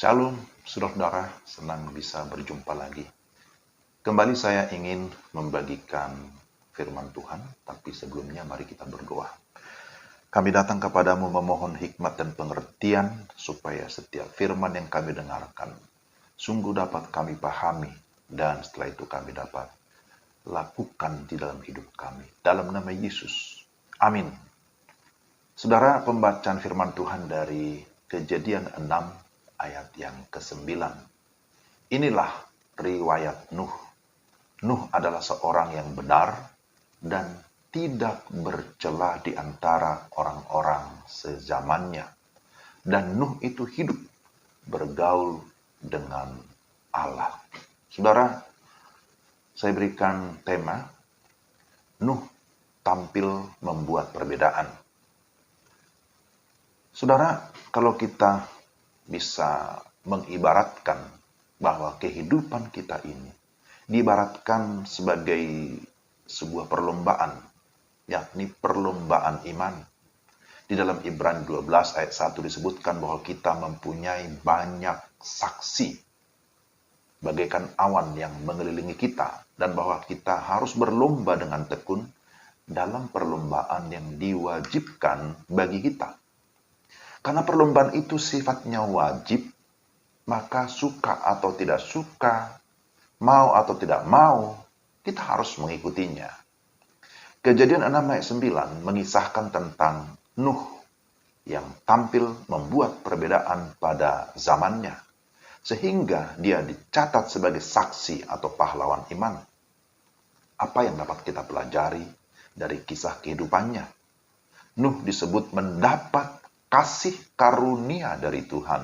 Shalom, saudara-saudara, senang bisa berjumpa lagi. Kembali saya ingin membagikan firman Tuhan, tapi sebelumnya mari kita berdoa. Kami datang kepadamu memohon hikmat dan pengertian, supaya setiap firman yang kami dengarkan, sungguh dapat kami pahami, dan setelah itu kami dapat lakukan di dalam hidup kami. Dalam nama Yesus. Amin. Saudara, pembacaan firman Tuhan dari Kejadian 6 ayat yang ke-9. Inilah riwayat Nuh. Nuh adalah seorang yang benar dan tidak bercela di antara orang-orang sezamannya. Dan Nuh itu hidup bergaul dengan Allah. Saudara, saya berikan tema, Nuh tampil membuat perbedaan. Saudara, kalau kita bisa mengibaratkan bahwa kehidupan kita ini diibaratkan sebagai sebuah perlombaan, yakni perlombaan iman. Di dalam Ibrani 12 ayat 1 disebutkan bahwa kita mempunyai banyak saksi, bagaikan awan yang mengelilingi kita, dan bahwa kita harus berlomba dengan tekun dalam perlombaan yang diwajibkan bagi kita. Karena perlombaan itu sifatnya wajib, maka suka atau tidak suka, mau atau tidak mau, kita harus mengikutinya. Kejadian 6 ayat 9 mengisahkan tentang Nuh yang tampil membuat perbedaan pada zamannya, sehingga dia dicatat sebagai saksi atau pahlawan iman. Apa yang dapat kita pelajari dari kisah kehidupannya? Nuh disebut mendapat kasih karunia dari Tuhan.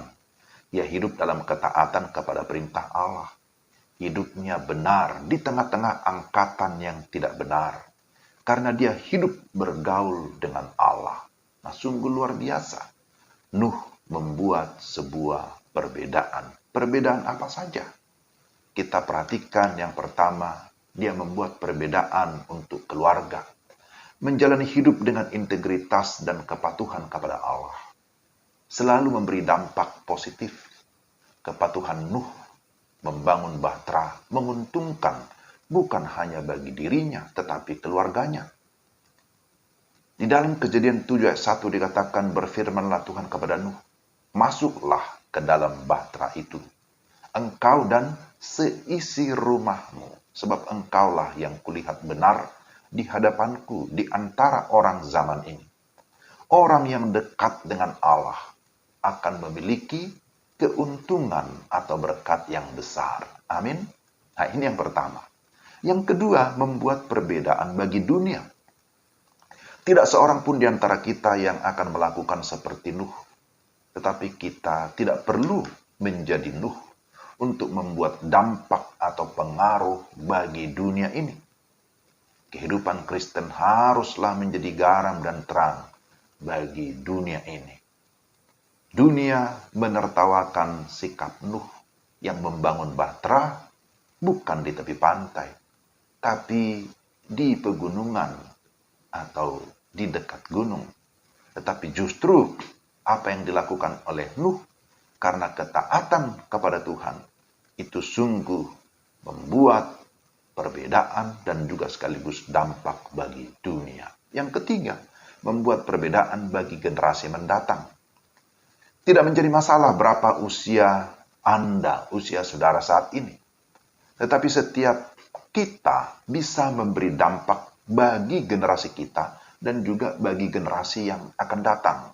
Ia hidup dalam ketaatan kepada perintah Allah. Hidupnya benar di tengah-tengah angkatan yang tidak benar. Karena dia hidup bergaul dengan Allah. Nah, sungguh luar biasa. Nuh membuat sebuah perbedaan. Perbedaan apa saja? Kita perhatikan yang pertama, dia membuat perbedaan untuk keluarga. Menjalani hidup dengan integritas dan kepatuhan kepada Allah. Selalu memberi dampak positif. Kepatuhan Nuh membangun bahtera menguntungkan bukan hanya bagi dirinya tetapi keluarganya. Di dalam Kejadian 7 ayat 1 dikatakan, berfirmanlah Tuhan kepada Nuh, masuklah ke dalam bahtera itu, engkau dan seisi rumahmu, sebab engkaulah yang kulihat benar di hadapanku di antara orang zaman ini. Orang yang dekat dengan Allah akan memiliki keuntungan atau berkat yang besar. Amin. Nah, ini yang pertama. Yang kedua, membuat perbedaan bagi dunia. Tidak seorang pun di antara kita yang akan melakukan seperti Nuh. Tetapi kita tidak perlu menjadi Nuh untuk membuat dampak atau pengaruh bagi dunia ini. Kehidupan Kristen haruslah menjadi garam dan terang bagi dunia ini. Dunia menertawakan sikap Nuh yang membangun bahtera bukan di tepi pantai, tapi di pegunungan atau di dekat gunung. Tetapi justru apa yang dilakukan oleh Nuh karena ketaatan kepada Tuhan itu sungguh membuat perbedaan dan juga sekaligus dampak bagi dunia. Yang ketiga, membuat perbedaan bagi generasi mendatang. Tidak menjadi masalah berapa usia Anda, usia saudara saat ini. Tetapi setiap kita bisa memberi dampak bagi generasi kita dan juga bagi generasi yang akan datang.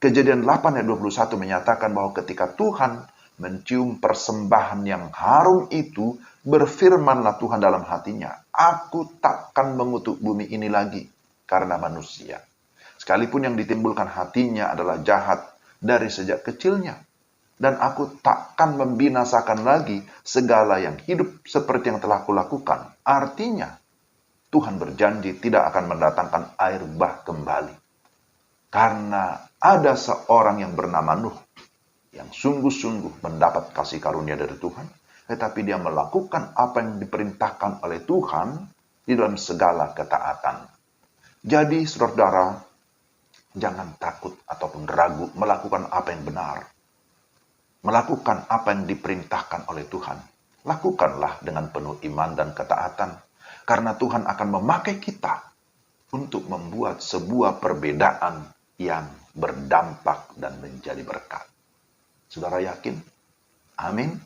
Kejadian 8 ayat 21 menyatakan bahwa ketika Tuhan mencium persembahan yang harum itu, berfirmanlah Tuhan dalam hatinya, aku takkan mengutuk bumi ini lagi karena manusia. Sekalipun yang ditimbulkan hatinya adalah jahat dari sejak kecilnya. Dan aku takkan membinasakan lagi segala yang hidup seperti yang telah kulakukan. Artinya, Tuhan berjanji tidak akan mendatangkan air bah kembali. Karena ada seorang yang bernama Nuh, yang sungguh-sungguh mendapat kasih karunia dari Tuhan, tetapi dia melakukan apa yang diperintahkan oleh Tuhan di dalam segala ketaatan. Jadi, saudara, jangan takut ataupun ragu melakukan apa yang benar. melakukan apa yang diperintahkan oleh Tuhan. Lakukanlah dengan penuh iman dan ketaatan, karena Tuhan akan memakai kita untuk membuat sebuah perbedaan yang berdampak dan menjadi berkat. Saudara yakin? Amin.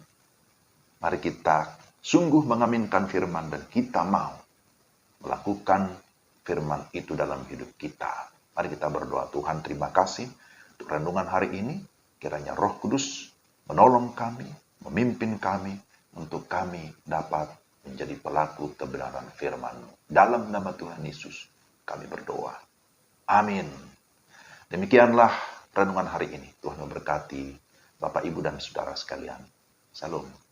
Mari kita sungguh mengaminkan firman dan kita mau melakukan firman itu dalam hidup kita. Mari kita berdoa. Tuhan, terima kasih untuk renungan hari ini. Kiranya Roh Kudus menolong kami, memimpin kami, untuk kami dapat menjadi pelaku kebenaran firman-Mu. Dalam nama Tuhan Yesus, kami berdoa. Amin. Demikianlah renungan hari ini. Tuhan memberkati Bapak, Ibu, dan Saudara sekalian. Salam.